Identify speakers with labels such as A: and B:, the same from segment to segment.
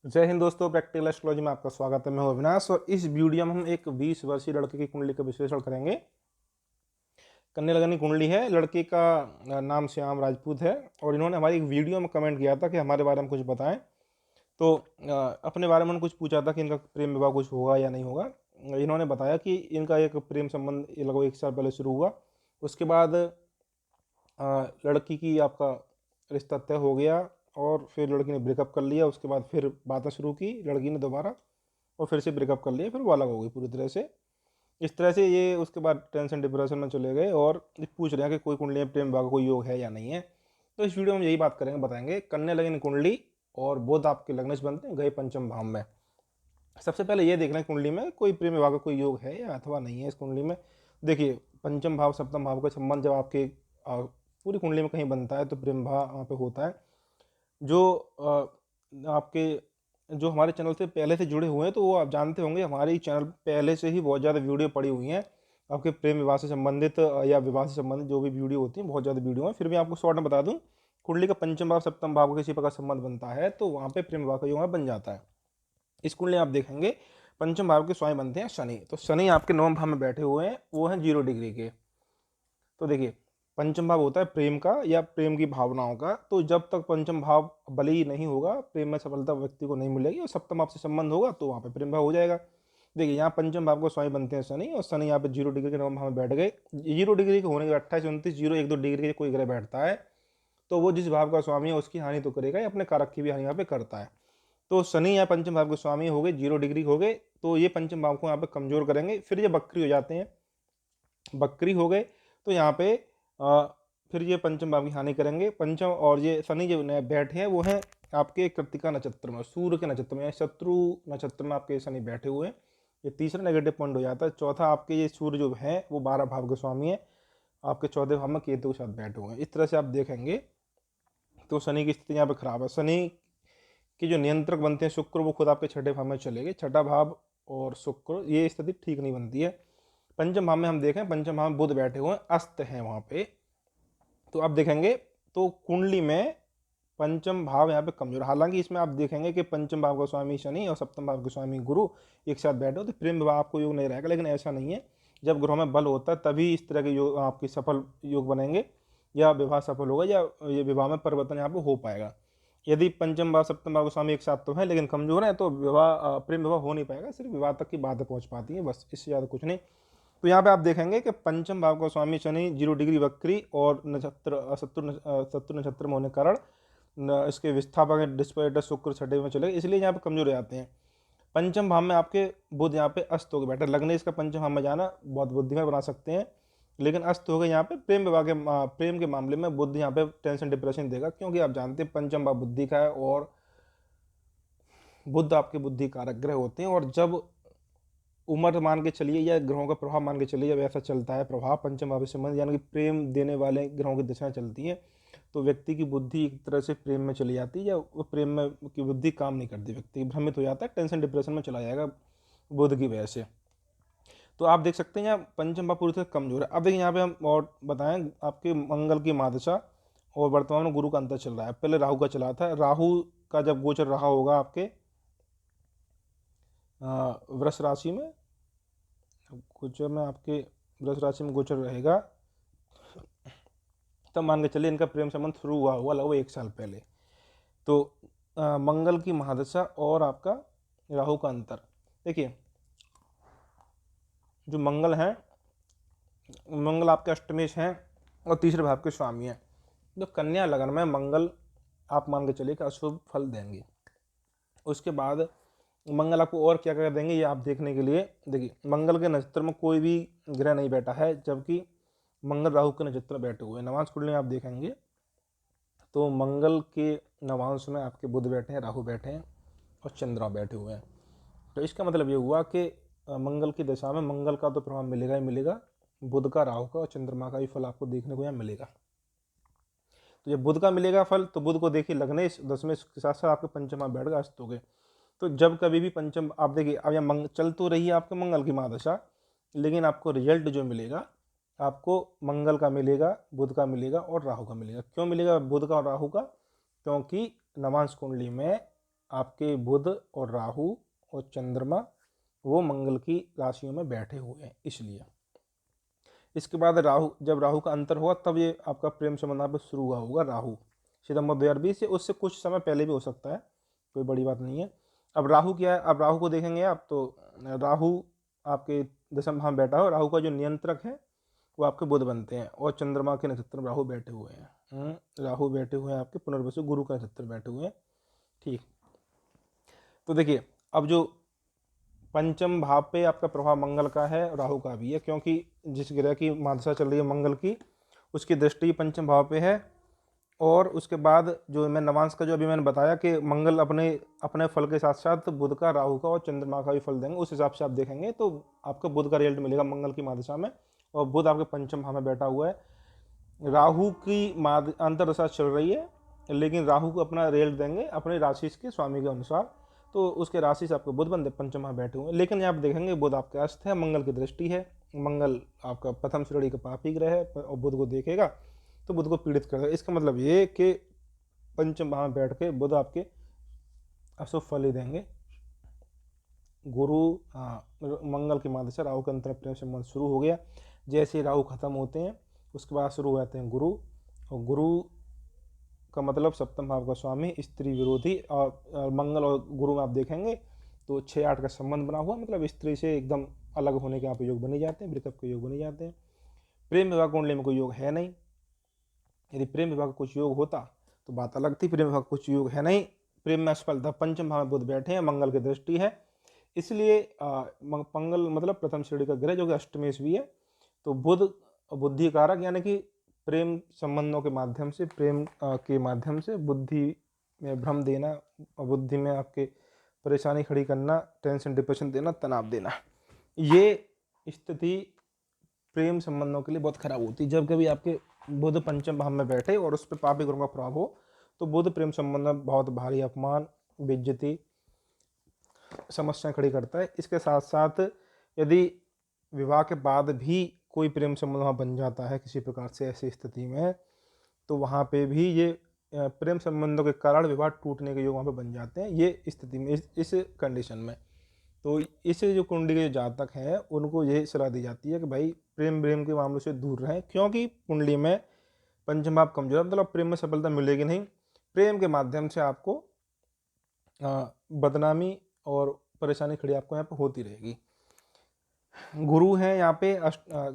A: जय हिंद दोस्तों, practical astrology में आपका स्वागत है। मैं हूं अविनाश और इस वीडियो में हम एक 20 वर्षीय लड़के की कुंडली का विश्लेषण करेंगे। कन्या लगन की कुंडली है। लड़के का नाम श्याम राजपूत है और इन्होंने हमारी एक वीडियो में कमेंट किया था कि हमारे बारे में कुछ बताएं। तो अपने बारे में उन्होंने कुछ पूछा था कि इनका प्रेम विवाह कुछ होगा या नहीं होगा। इन्होंने बताया कि इनका एक प्रेम संबंध लगभग 1 साल पहले शुरू हुआ। उसके बाद लड़की की आपका रिश्ता तय हो गया और फिर लड़की ने ब्रेकअप कर लिया। उसके बाद फिर बातें शुरू की लड़की ने दोबारा और फिर से ब्रेकअप कर लिया, फिर वो अलग हो गई पूरी तरह से। इस तरह से ये उसके बाद टेंशन डिप्रेशन में चले गए और ये पूछ रहे हैं कि कोई कुंडली में प्रेम विवाह का कोई योग है या नहीं है। तो इस वीडियो में यही बात करेंगे, बताएंगे कन्या लगन कुंडली और बुध आपके लग्नेश बनते हैं गए पंचम भाव में। सबसे पहले ये देखना है कुंडली में कोई प्रेम विवाह का कोई योग है या अथवा नहीं है। इस कुंडली में देखिए, पंचम भाव सप्तम भाव का संबंध जब आपके पूरी कुंडली में कहीं बनता है तो प्रेम भाव वहाँ पे होता है। जो आपके जो हमारे चैनल से पहले से जुड़े हुए हैं तो वो आप जानते होंगे, हमारे चैनल पहले से ही बहुत ज़्यादा वीडियो पड़ी हुई हैं आपके प्रेम विवाह से संबंधित या विवाह से संबंधित जो भी वीडियो होती हैं, बहुत ज़्यादा वीडियो हैं। फिर भी आपको शॉर्ट में बता दूं, कुंडली का पंचम भाव सप्तम भाव का किसी प्रकार संबंध बनता है तो वहाँ पे प्रेम विवाह का योग बन जाता है। इस कुंडली में आप देखेंगे पंचम भाव के स्वामी बनते हैं शनि। तो शनि आपके नवम भाव में बैठे हुए हैं, वो हैं 0 डिग्री के। तो देखिए, पंचम भाव होता है प्रेम का या प्रेम की भावनाओं का। तो जब तक पंचम भाव बली नहीं होगा, प्रेम में सफलता व्यक्ति को नहीं मिलेगी और सप्तम भाव से संबंध होगा तो वहाँ पे प्रेम भाव हो जाएगा। देखिए, यहाँ पंचम भाव को स्वामी बनते हैं शनि और शनि यहाँ पे 0 डिग्री के नवम भाव में बैठ गए। 0 डिग्री के होने के 28 29 0 1 2 डिग्री के कोई ग्रह बैठता है तो वो जिस भाव का स्वामी है उसकी हानि तो करेगा, अपने कारक की भी हानि यहाँ पे करता है। तो शनि या पंचम भाव के स्वामी हो गए, 0 डिग्री हो गए, तो ये पंचम भाव को यहाँ पे कमजोर करेंगे। फिर ये बकरी हो जाते हैं, बकरी हो गए तो यहाँ पे फिर ये पंचम भाव की हानि करेंगे। पंचम और ये शनि जो बैठे हैं वो हैं आपके कृत्तिका नक्षत्र में, सूर्य के नक्षत्र में, शत्रु नक्षत्र में आपके शनि बैठे हुए हैं। ये तीसरा नेगेटिव पॉइंट हो जाता है। चौथा, आपके ये सूर्य जो है वो 12 भाव के स्वामी है, आपके 14 भाव में केतु के साथ बैठे हुए हैं। इस तरह से आप देखेंगे तो शनि की स्थिति यहाँ पे खराब है। शनि के जो नियंत्रक बनते हैं शुक्र, वो खुद आपके छठे भाव में चले गए। छठा भाव और शुक्र, ये स्थिति ठीक नहीं बनती है। पंचम भाव में हम देखें, पंचम भाव में बुध बैठे हुए हैं, अस्त हैं वहाँ पे। तो आप देखेंगे तो कुंडली में पंचम भाव यहाँ पे कमजोर। हालांकि इसमें आप देखेंगे कि पंचम भाव का स्वामी शनि और सप्तम भाव के स्वामी गुरु एक साथ बैठे हो तो प्रेम विवाह आपको योग नहीं रहेगा, लेकिन ऐसा नहीं है। जब ग्रहों में बल होता है तभी इस तरह के योग आपकी सफल योग बनेंगे या विवाह सफल होगा या ये विवाह में परिवर्तन यहाँ पे हो पाएगा। यदि पंचम भाव सप्तम भाव के स्वामी एक साथ तो है लेकिन कमजोर है तो विवाह प्रेम विवाह हो नहीं पाएगा, सिर्फ विवाह तक की बातें पहुंच पाती है, बस, इससे ज़्यादा कुछ नहीं। तो यहाँ पे आप देखेंगे कि पंचम भाव का स्वामी शनि 0 डिग्री वक्री और नक्षत्र शत्रु नक्षत्र में होने के कारण इसके विस्थापक डिस्पोएटर शुक्र छठे में चले गए, इसलिए यहाँ पे कमजोर हो जाते हैं। पंचम भाव में आपके बुध यहाँ पे अस्त हो गए बैठे, लगने इसका पंचम भाव में जाना बहुत बुद्धिमान बना सकते हैं, लेकिन अस्त हो गए यहाँ पे। प्रेम विवाह के प्रेम के मामले में बुद्ध यहाँ पे टेंशन डिप्रेशन देगा, क्योंकि आप जानते हैं पंचम भाव बुद्धि का है और बुद्ध आपके बुद्धि कारक ग्रह होते हैं। और जब उम्र मान के चलिए या ग्रहों का प्रभाव मान के चलिए, जब ऐसा चलता है प्रभाव पंचम भाव से संबंध यानी कि प्रेम देने वाले ग्रहों की दशाएं चलती हैं तो व्यक्ति की बुद्धि एक तरह से प्रेम में चली जाती है या वो प्रेम में की बुद्धि काम नहीं करती, व्यक्ति भ्रमित हो जाता है, टेंशन डिप्रेशन में चला जाएगा बुध की वजह से। तो आप देख सकते हैं यहाँ पंचम भाव पूरी तरह कमजोर है। अब देखिए यहाँ पे हम और बताएं आपके मंगल की महादशा और वर्तमान में गुरु का अंतर चल रहा है। पहले राहु का चला था, राहु का जब गोचर रहा होगा आपके वृष राशि में, गोचर में आपके वृष राशि में गोचर रहेगा, तब मान के चलिए इनका प्रेम संबंध शुरू हुआ होगा लगभग 1 साल पहले। तो मंगल की महादशा और आपका राहु का अंतर देखिए, जो मंगल है, मंगल आपके अष्टमेश हैं और तीसरे भाव के स्वामी हैं। तो कन्या लगन में मंगल आप मान के चलिए कि अशुभ फल देंगे। उसके बाद मंगल आपको और क्या क्या देंगे ये आप देखने के लिए देखिए, मंगल के नक्षत्र में कोई भी ग्रह नहीं बैठा है, जबकि मंगल राहु के नक्षत्र में बैठे हुए हैं। नवांश कुंडली में आप देखेंगे तो मंगल के नवांश में आपके बुध बैठे हैं, राहु बैठे हैं और चंद्रमा बैठे हुए हैं। तो इसका मतलब ये हुआ कि मंगल की दशा में मंगल का तो प्रभाव मिलेगा ही मिलेगा, बुध का, राहु का और चंद्रमा का भी फल आपको देखने को यहाँ मिलेगा। तो जब बुध का मिलेगा फल तो बुध को देखिए लगने दसवें के साथ साथ आपके पंचमा बैठ गए, अस्त हो गए। तो जब कभी भी पंचम आप देखिए, अब यहाँ चल तो रही है आपके मंगल की महादशा, लेकिन आपको रिजल्ट जो मिलेगा आपको मंगल का मिलेगा, बुध का मिलेगा और राहु का मिलेगा। क्यों मिलेगा बुध का और राहु का? क्योंकि नवांश कुंडली में आपके बुध और राहु और चंद्रमा वो मंगल की राशियों में बैठे हुए हैं, इसलिए। इसके बाद राहु, जब राहु का अंतर हुआ तब ये आपका प्रेम संबंध यहाँ पे शुरू हुआ होगा। राहु सितंबर 2020 से, उससे कुछ समय पहले भी हो सकता है, कोई बड़ी बात नहीं है। अब राहु क्या है, अब राहु को देखेंगे आप तो राहु आपके दशम भाव में बैठा हो। राहु का जो नियंत्रक है वो आपके बुध बनते हैं और चंद्रमा के नक्षत्र में राहु बैठे हुए हैं। राहु बैठे हुए हैं आपके पुनर्वसु गुरु का नक्षत्र बैठे हुए हैं। ठीक, तो देखिए अब जो पंचम भाव पे आपका प्रभाव मंगल का है, राहु का भी है, क्योंकि जिस ग्रह की महादशा चल रही है मंगल की, उसकी दृष्टि पंचम भाव पे है। और उसके बाद जो मैं नवांश का जो अभी मैंने बताया कि मंगल अपने अपने फल के साथ साथ बुध का, राहु का और चंद्रमा का भी फल देंगे, उस हिसाब से आप देखेंगे तो आपको बुध का रिजल्ट मिलेगा मंगल की महादशा में। और बुध आपके पंचम भाव में बैठा हुआ है। राहु की अंतरदशा चल रही है, लेकिन राहु को अपना रिजल्ट देंगे अपने राशि के स्वामी के अनुसार, तो उसके राशि से आपके बुध बंदे पंचम भाव बैठे हुए हैं। लेकिन यहाँ आप देखेंगे बुध आपके अस्त है, मंगल की दृष्टि है, मंगल आपका प्रथम श्रेणी का पापी ग्रह है और बुध को देखेगा तो बुध को पीड़ित करेगा। इसका मतलब ये कि पंचम भाव में बैठ के बुध आपके अशुभ फल ही देंगे। गुरु मंगल की महादशा, राहु का अंतर प्रेम संबंध शुरू हो गया। जैसे राहु खत्म होते हैं उसके बाद शुरू हो जाते हैं गुरु, और गुरु का मतलब सप्तम भाव का स्वामी, स्त्री विरोधी। और मंगल और गुरु में आप देखेंगे तो 6-8 का संबंध बना हुआ, मतलब स्त्री से एकदम अलग होने के आप योग बने जाते हैं, ब्रेकअप के योग बने जाते हैं। प्रेम विवाह कुंडली में कोई योग है नहीं। यदि प्रेम विवाह का कुछ योग होता तो बात अलग थी, प्रेम विवाह का कुछ योग है नहीं। प्रेम में असफलता, पंचम भाव में बुध बैठे हैं, मंगल की दृष्टि है, इसलिए मंगल मतलब प्रथम श्रेणी का ग्रह जो कि अष्टमेश भी है। तो बुध बुद्धि कारक, यानी कि प्रेम संबंधों के माध्यम से, प्रेम के माध्यम से बुद्धि में भ्रम देना, बुद्धि में आपके परेशानी खड़ी करना, टेंशन डिप्रेशन देना, तनाव देना, ये स्थिति प्रेम संबंधों के लिए बहुत खराब होती है। जब कभी आपके बुध पंचम भाव में बैठे और उस पर पापी ग्रहों का प्रभाव हो तो बुध प्रेम संबंध में बहुत भारी अपमान, बेइज्जती, समस्याएं खड़ी करता है। इसके साथ साथ यदि विवाह के बाद भी कोई प्रेम संबंध वहाँ बन जाता है किसी प्रकार से ऐसी स्थिति में, तो वहाँ पे भी ये प्रेम संबंधों के कारण विवाह टूटने के योग वहाँ पे बन जाते हैं। ये स्थिति में, इस कंडीशन में, तो इसे जो कुंडली के जातक हैं उनको यही सलाह दी जाती है कि भाई प्रेम के मामलों से दूर रहें, क्योंकि कुंडली में पंचम भाव कमजोर, मतलब प्रेम में सफलता मिलेगी नहीं। प्रेम के माध्यम से आपको बदनामी और परेशानी खड़ी आपको यहाँ पे होती रहेगी। गुरु है यहाँ पे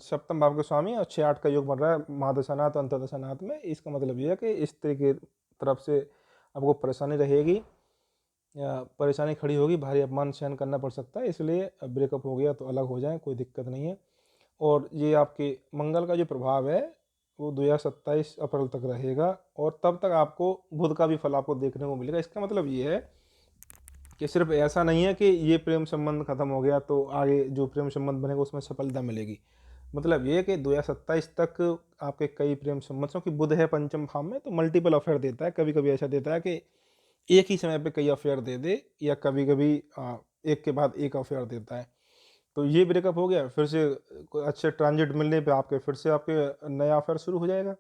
A: सप्तम भाव के स्वामी और 6-8 का योग बन रहा है महादशानाथ और अंतरदशानाथ में। इसका मतलब ये है कि स्त्री की तरफ से आपको परेशानी रहेगी, परेशानी खड़ी होगी, भारी अपमान सहन करना पड़ सकता है, इसलिए ब्रेकअप हो गया तो अलग हो जाए, कोई दिक्कत नहीं है। और ये आपके मंगल का जो प्रभाव है वो 2027 अप्रैल तक रहेगा, और तब तक आपको बुध का भी फल आपको देखने को मिलेगा। इसका मतलब ये है कि सिर्फ ऐसा नहीं है कि ये प्रेम संबंध खत्म हो गया तो आगे जो प्रेम संबंध बनेगा उसमें सफलता मिलेगी। मतलब ये कि 2027 तक आपके कई प्रेम संबंध, क्योंकि बुध है पंचम भाव में तो मल्टीपल अफेयर देता है। कभी कभी ऐसा देता है कि एक ही समय पे कई अफेयर दे दे, या कभी कभी एक के बाद एक अफेयर देता है। तो ये ब्रेकअप हो गया, फिर से अच्छे ट्रांजिट मिलने पे आपके फिर से आपके नया अफेयर शुरू हो जाएगा।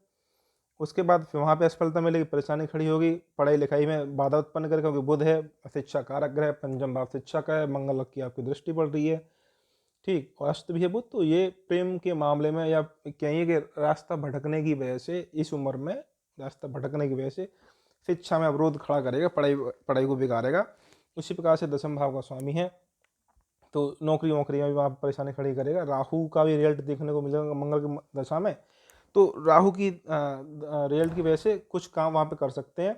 A: उसके बाद फिर वहाँ पे असफलता मिलेगी, परेशानी खड़ी होगी, पढ़ाई लिखाई में बाधा उत्पन्न करेगा, क्योंकि बुध है शिक्षा कारक ग्रह, पंचम भाव शिक्षा का है, मंगल की आपकी दृष्टि पड़ रही है, ठीक, और अष्ट भी है बुध। तो ये प्रेम के मामले में, या कहिए कि रास्ता भटकने की वजह से, इस उम्र में रास्ता भटकने की वजह से शिक्षा में अवरोध खड़ा करेगा, पढ़ाई को बिगाड़ेगा। उसी प्रकार से दशम भाव का स्वामी है तो नौकरी में भी वहाँ परेशानी खड़ी करेगा। राहु का भी रिजल्ट देखने को मिलेगा मंगल की दशा में, तो राहु की रिजल्ट की वजह से कुछ काम वहाँ पे कर सकते हैं।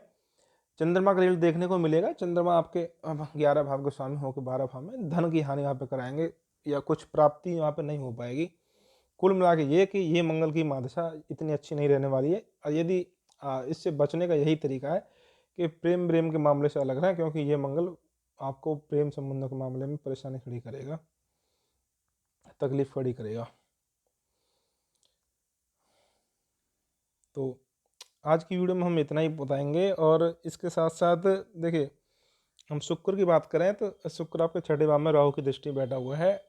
A: चंद्रमा का रिजल्ट देखने को मिलेगा, चंद्रमा आपके 11 भाव के स्वामी होकर 12 भाव में, धन की हानि वहाँ पे कराएंगे या कुछ प्राप्ति वहाँ पे नहीं हो पाएगी। कुल मिला के ये कि ये मंगल की महादशा इतनी अच्छी नहीं रहने वाली है, और यदि इससे बचने का यही तरीका है कि प्रेम के मामले से अलग रहें, क्योंकि ये मंगल आपको प्रेम संबंधों के मामले में परेशानी खड़ी करेगा, तकलीफ खड़ी करेगा। तो आज की वीडियो में हम इतना ही बताएंगे। और इसके साथ साथ देखिए, हम शुक्र की बात करें तो शुक्र आपके 6ठे भाव में राहु की दृष्टि बैठा हुआ है,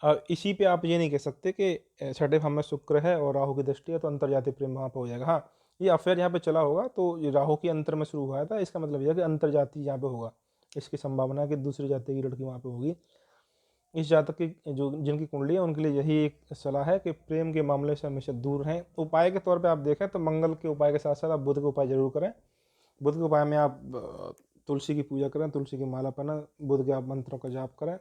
A: और इसी पे आप ये नहीं कह सकते कि 6ठे भाव में शुक्र है और राहु की दृष्टि है तो अंतर्जातीय प्रेम वहाँ पर हो जाएगा। हाँ, ये अफेयर यहाँ पे चला होगा तो ये राहु की अंतर में शुरू हुआ था, इसका मतलब यह है कि अंतर्जातीय यहाँ पे होगा, इसकी संभावना है कि दूसरी जाति की लड़की वहाँ पे होगी। इस जातक की जो जिनकी कुंडली है उनके लिए यही एक सलाह है कि प्रेम के मामले से हमेशा दूर रहें। उपाय के तौर पे आप देखें तो मंगल के उपाय के साथ साथ आप बुध के उपाय जरूर करें। बुध के उपाय में आप तुलसी की पूजा करें, तुलसी की माला पहना, बुध के आप मंत्रों का जाप करें।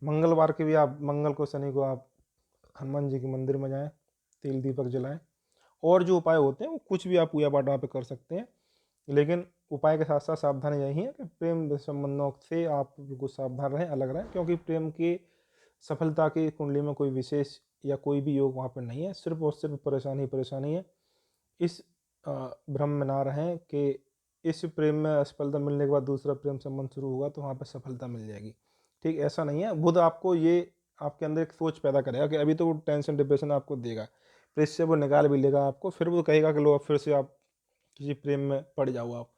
A: मंगलवार के भी आप मंगल को शनि को आप हनुमान जी के मंदिर में जाएं, तिल दीपक जलाएं। और जो उपाय होते हैं वो कुछ भी आप पूजा पाठ वहाँ पे कर सकते हैं, लेकिन उपाय के साथ साथ सावधानी यही है कि प्रेम संबंधों से आप बिल्कुल सावधान रहें, अलग रहें, क्योंकि प्रेम की सफलता की कुंडली में कोई विशेष या कोई भी योग वहाँ पर नहीं है, सिर्फ और सिर्फ परेशानी परेशानी है। इस भ्रम में ना रहें कि इस प्रेम में असफलता मिलने के बाद दूसरा प्रेम संबंध शुरू होगा तो वहाँ पर सफलता मिल जाएगी। ठीक, ऐसा नहीं है। बुध आपको ये आपके अंदर एक सोच पैदा करेगा कि अभी तो वो टेंशन डिप्रेशन आपको देगा, फिर इससे वो निकाल भी लेगा आपको, फिर वो कहेगा कि लो अब फिर से आप किसी प्रेम में पड़ जाओ आप।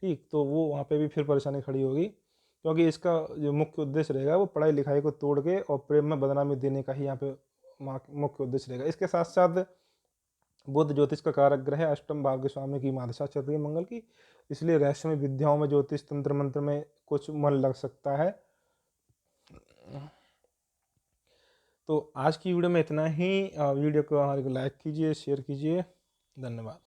A: ठीक, तो वो वहाँ पे भी फिर परेशानी खड़ी होगी, क्योंकि इसका जो मुख्य उद्देश्य रहेगा वो पढ़ाई लिखाई को तोड़ के और प्रेम में बदनामी देने का ही यहाँ पे मुख्य उद्देश्य रहेगा। इसके साथ साथ बुध ज्योतिष का कारक ग्रह है, अष्टम भाव के स्वामी की महादशा चल रही है मंगल की, इसलिए रहस्यमय विद्याओं में ज्योतिष तंत्र मंत्र में कुछ मन लग सकता है। तो आज की वीडियो में इतना ही। वीडियो को हमारे को लाइक कीजिए, शेयर कीजिए। धन्यवाद।